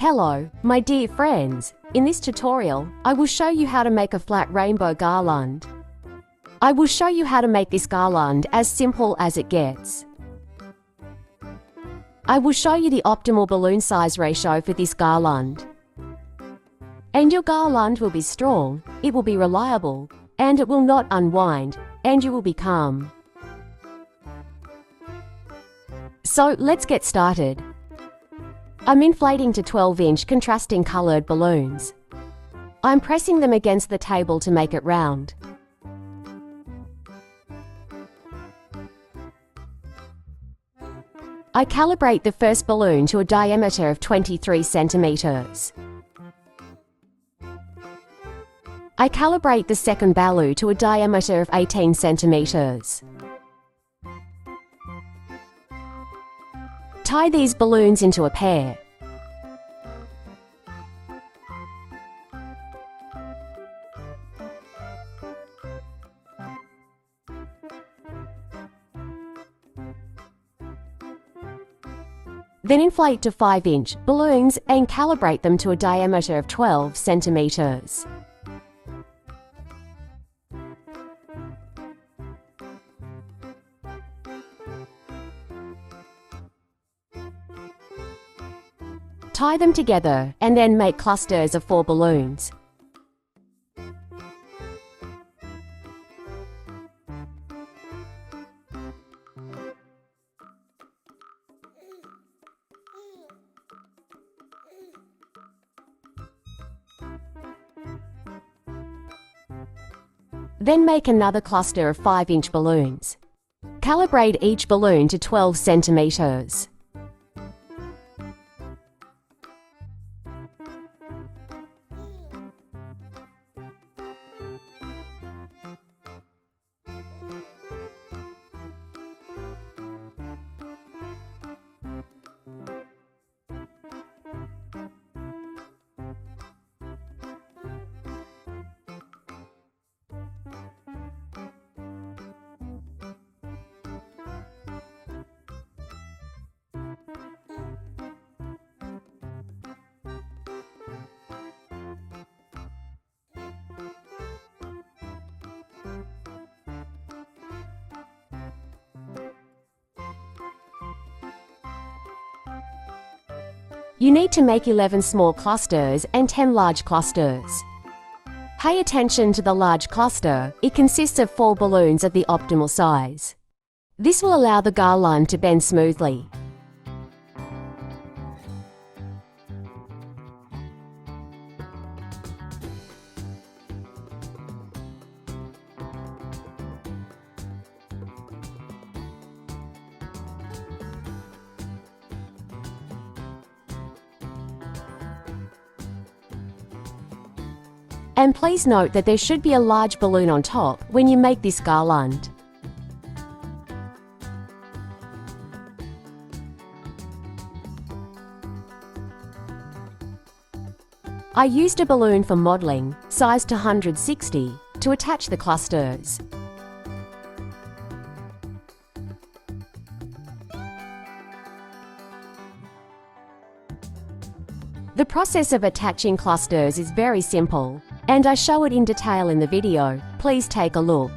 Hello, my dear friends. In this tutorial, I will show you how to make a flat rainbow garland. I will show you how to make this garland as simple as it gets. I will show you the optimal balloon size ratio for this garland. And your garland will be strong, it will be reliable, and it will not unwind, and you will be calm. So let's get started. I'm inflating to 12-inch contrasting coloured balloons. I'm pressing them against the table to make it round. I calibrate the first balloon to a diameter of 23 centimeters. I calibrate the second balloon to a diameter of 18 centimeters. Tie these balloons into a pair. Then inflate to 5-inch balloons and calibrate them to a diameter of 12 centimeters. Tie them together and then make clusters of 4 balloons. Then make another cluster of 5-inch balloons. Calibrate each balloon to 12 centimeters. You need to make 11 small clusters and 10 large clusters. Pay attention to the large cluster. It consists of 4 balloons of the optimal size. This will allow the garland to bend smoothly. And please note that there should be a large balloon on top when you make this garland. I used a balloon for modelling, sized to 160, to attach the clusters. The process of attaching clusters is very simple, and I show it in detail in the video. Please take a look.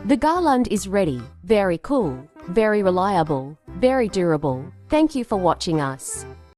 The garland is ready. Very cool, very reliable, very durable. Thank you for watching us.